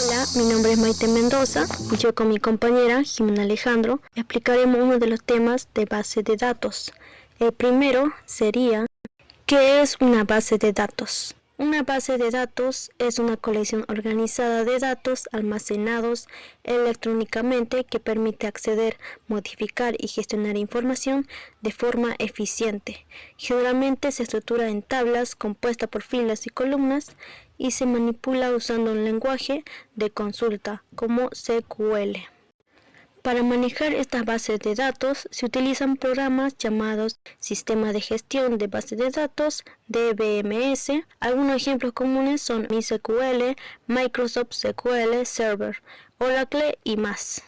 Hola, mi nombre es Maite Mendoza y yo con mi compañera Jimena Alejandro explicaremos uno de los temas de base de datos. El primero sería, ¿qué es una base de datos? Una base de datos es una colección organizada de datos almacenados electrónicamente que permite acceder, modificar y gestionar información de forma eficiente. Generalmente se estructura en tablas compuestas por filas y columnas y se manipula usando un lenguaje de consulta como SQL. Para manejar estas bases de datos se utilizan programas llamados Sistema de Gestión de Bases de Datos, DBMS. Algunos ejemplos comunes son MySQL, Microsoft SQL Server, Oracle y más.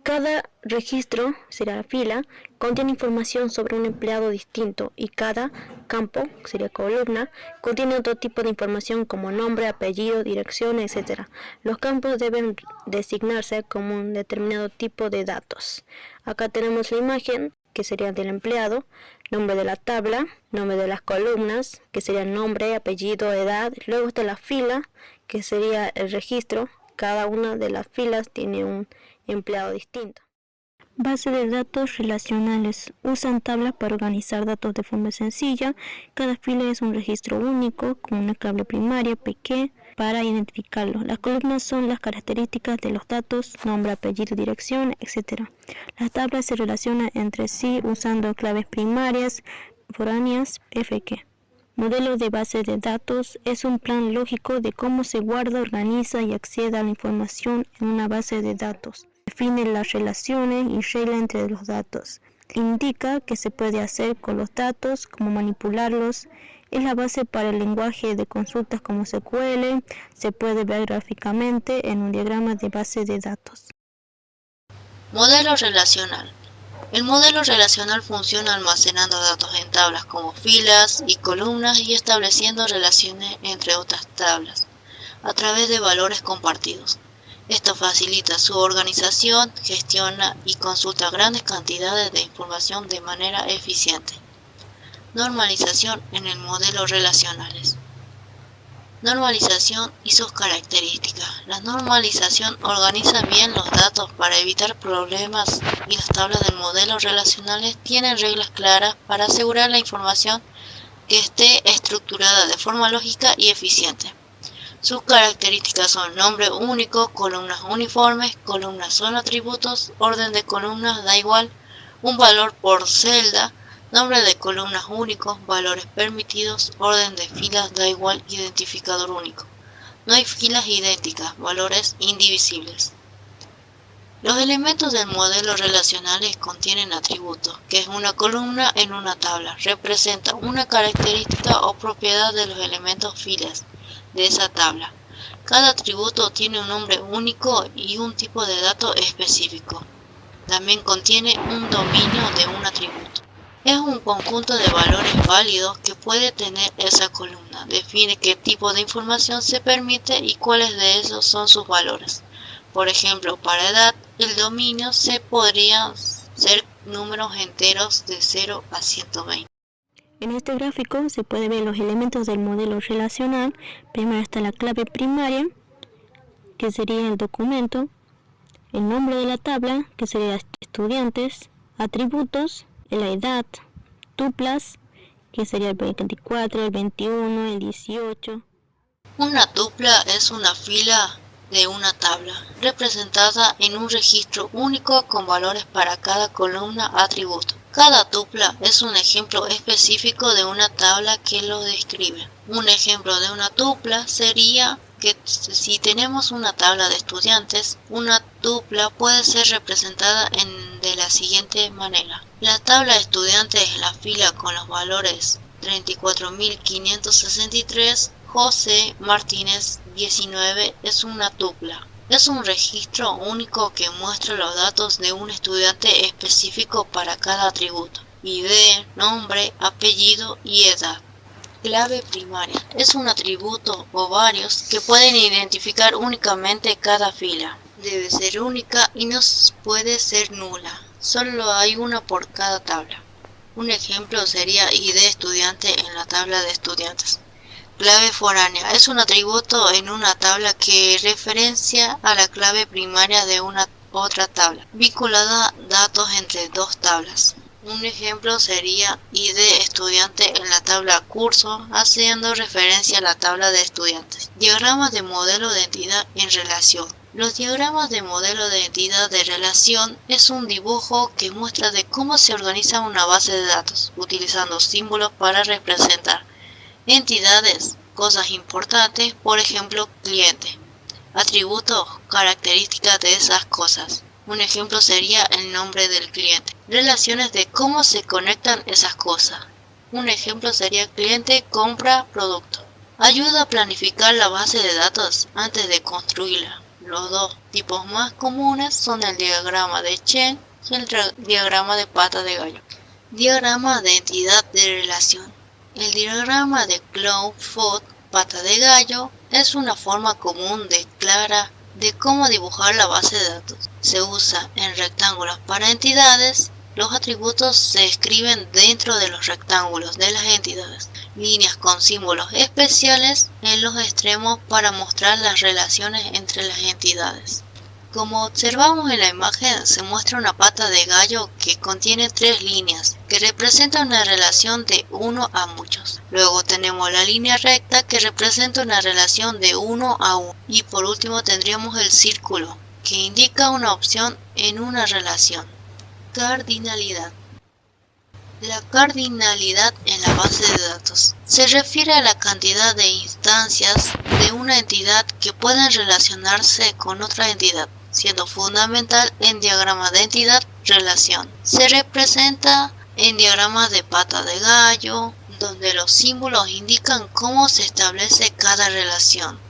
Cada registro, será fila, contiene información sobre un empleado distinto y cada campo, sería columna, contiene otro tipo de información como nombre, apellido, dirección, etc. Los campos deben designarse como un determinado tipo de datos. Acá tenemos la imagen, que sería del empleado, nombre de la tabla, nombre de las columnas, que sería nombre, apellido, edad. Luego está la fila, que sería el registro. Cada una de las filas tiene un empleado distinto. Base de datos relacionales. Usan tablas para organizar datos de forma sencilla. Cada fila es un registro único con una clave primaria, PK, para identificarlo. Las columnas son las características de los datos, nombre, apellido, dirección, etc. Las tablas se relacionan entre sí usando claves primarias, foráneas, FK. Modelo de base de datos es un plan lógico de cómo se guarda, organiza y accede a la información en una base de datos. Define las relaciones y reglas entre los datos. Indica qué se puede hacer con los datos, cómo manipularlos. Es la base para el lenguaje de consultas como SQL. Se puede ver gráficamente en un diagrama de base de datos. Modelo relacional. El modelo relacional funciona almacenando datos en tablas como filas y columnas y estableciendo relaciones entre otras tablas a través de valores compartidos. Esto facilita su organización, gestiona y consulta grandes cantidades de información de manera eficiente. Normalización en el modelo relacionales. Normalización y sus características. La normalización organiza bien los datos para evitar problemas y las tablas del modelo relacionales tienen reglas claras para asegurar la información que esté estructurada de forma lógica y eficiente. Sus características son nombre único, columnas uniformes, columnas son atributos, orden de columnas da igual, un valor por celda, nombre de columnas únicos, valores permitidos, orden de filas da igual, identificador único. No hay filas idénticas, valores indivisibles. Los elementos del modelo relacionales contienen atributos, que es una columna en una tabla, representa una característica o propiedad de los elementos filas de esa tabla. Cada atributo tiene un nombre único y un tipo de dato específico. También contiene un dominio de un atributo. Es un conjunto de valores válidos que puede tener esa columna. Define qué tipo de información se permite y cuáles de esos son sus valores. Por ejemplo, para edad, el dominio se podría ser números enteros de 0 a 120. En este gráfico se puede ver los elementos del modelo relacional. Primero está la clave primaria, que sería el documento, el nombre de la tabla, que sería estudiantes, atributos, la edad, tuplas, que sería el 24, el 21, el 18. Una tupla es una fila de una tabla, representada en un registro único con valores para cada columna atributo. Cada tupla es un ejemplo específico de una tabla que lo describe. Un ejemplo de una tupla sería que si tenemos una tabla de estudiantes, una tupla puede ser representada de la siguiente manera. La tabla de estudiantes es la fila con los valores 34.563, José Martínez 19 es una tupla. Es un registro único que muestra los datos de un estudiante específico para cada atributo: ID, nombre, apellido y edad. Clave primaria. Es un atributo o varios que pueden identificar únicamente cada fila. Debe ser única y no puede ser nula. Solo hay una por cada tabla. Un ejemplo sería ID estudiante en la tabla de estudiantes. Clave foránea es un atributo en una tabla que referencia a la clave primaria de una otra tabla, vinculada datos entre dos tablas. Un ejemplo sería ID estudiante en la tabla curso, haciendo referencia a la tabla de estudiantes. Diagramas de modelo de entidad en relación. Los diagramas de modelo de entidad de relación es un dibujo que muestra de cómo se organiza una base de datos, utilizando símbolos para representar entidades, cosas importantes, por ejemplo, cliente, atributos, características de esas cosas. Un ejemplo sería el nombre del cliente. Relaciones de cómo se conectan esas cosas. Un ejemplo sería cliente, compra, producto. Ayuda a planificar la base de datos antes de construirla. Los dos tipos más comunes son el diagrama de Chern y el diagrama de pata de gallo. Diagrama de entidad de relación. El diagrama de Claude-Foot, pata de gallo, es una forma común clara de cómo dibujar la base de datos. Se usa en rectángulos para entidades. Los atributos se escriben dentro de los rectángulos de las entidades. Líneas con símbolos especiales en los extremos para mostrar las relaciones entre las entidades. Como observamos en la imagen, se muestra una pata de gallo que contiene 3 líneas, que representan una relación de 1 a muchos. Luego tenemos la línea recta, que representa una relación de 1 a 1. Y por último tendríamos el círculo, que indica una opción en una relación. Cardinalidad. La cardinalidad en la base de datos se refiere a la cantidad de instancias de una entidad que pueden relacionarse con otra entidad, siendo fundamental en diagramas de entidad-relación. Se representa en diagramas de pata de gallo, donde los símbolos indican cómo se establece cada relación.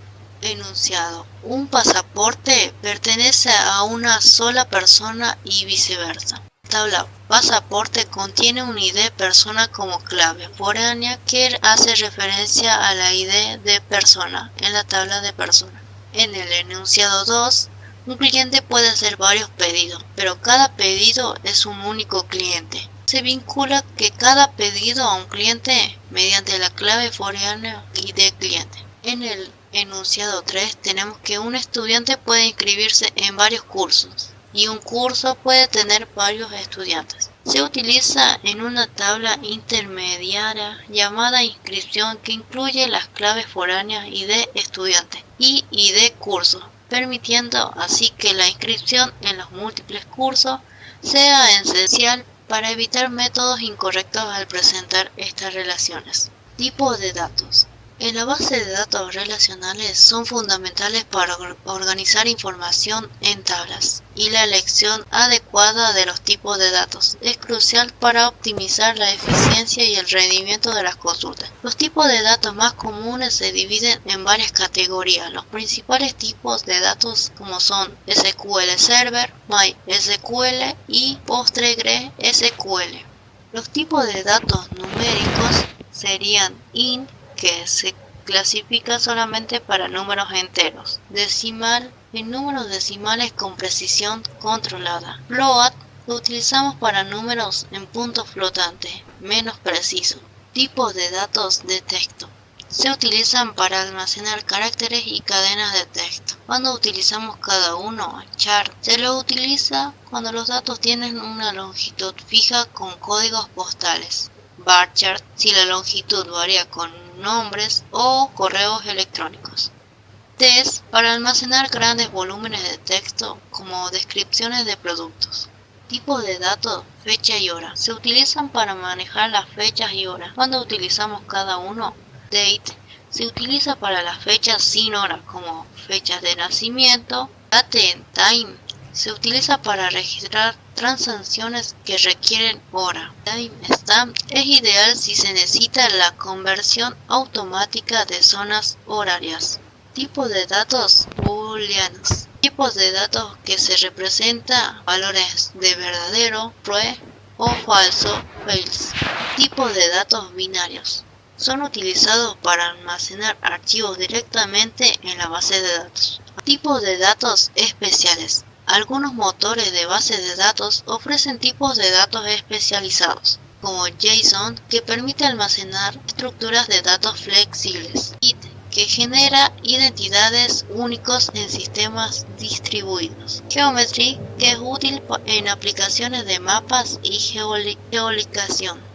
Enunciado. Un pasaporte pertenece a una sola persona y viceversa. Tabla pasaporte contiene un ID persona como clave foránea que hace referencia a la ID de persona en la tabla de persona. En el enunciado 2, un cliente puede hacer varios pedidos, pero cada pedido es un único cliente. Se vincula que cada pedido a un cliente mediante la clave foránea ID cliente. En el enunciado 3 tenemos que un estudiante puede inscribirse en varios cursos y un curso puede tener varios estudiantes. Se utiliza en una tabla intermediaria llamada inscripción que incluye las claves foráneas ID estudiante y ID curso, permitiendo así que la inscripción en los múltiples cursos sea esencial para evitar métodos incorrectos al presentar estas relaciones. Tipos de datos. En la base de datos relacionales son fundamentales para organizar información en tablas, y la elección adecuada de los tipos de datos es crucial para optimizar la eficiencia y el rendimiento de las consultas. Los tipos de datos más comunes se dividen en varias categorías. Los principales tipos de datos como son SQL Server, MySQL y PostgreSQL. Los tipos de datos numéricos serían int, que se clasifica solamente para números enteros. Decimal, en números decimales con precisión controlada. Float, lo utilizamos para números en puntos flotantes, menos preciso. Tipos de datos de texto. Se utilizan para almacenar caracteres y cadenas de texto. Cuando utilizamos cada uno, char, se lo utiliza cuando los datos tienen una longitud fija con códigos postales. Bar chart, si la longitud varía con nombres o correos electrónicos. Test, para almacenar grandes volúmenes de texto como descripciones de productos. Tipos de datos, fecha y hora. Se utilizan para manejar las fechas y horas. Cuando utilizamos cada uno, date, se utiliza para las fechas sin hora como fechas de nacimiento. Date and time, se utiliza para registrar transacciones que requieren hora. Timestamp es ideal si se necesita la conversión automática de zonas horarias. Tipos de datos booleanos. Tipos de datos que se representan valores de verdadero, true o falso, false. Tipos de datos binarios. Son utilizados para almacenar archivos directamente en la base de datos. Tipos de datos especiales. Algunos motores de bases de datos ofrecen tipos de datos especializados. como JSON, que permite almacenar estructuras de datos flexibles. IT, que genera identidades únicos en sistemas distribuidos. Geometry, que es útil en aplicaciones de mapas y geolocalización.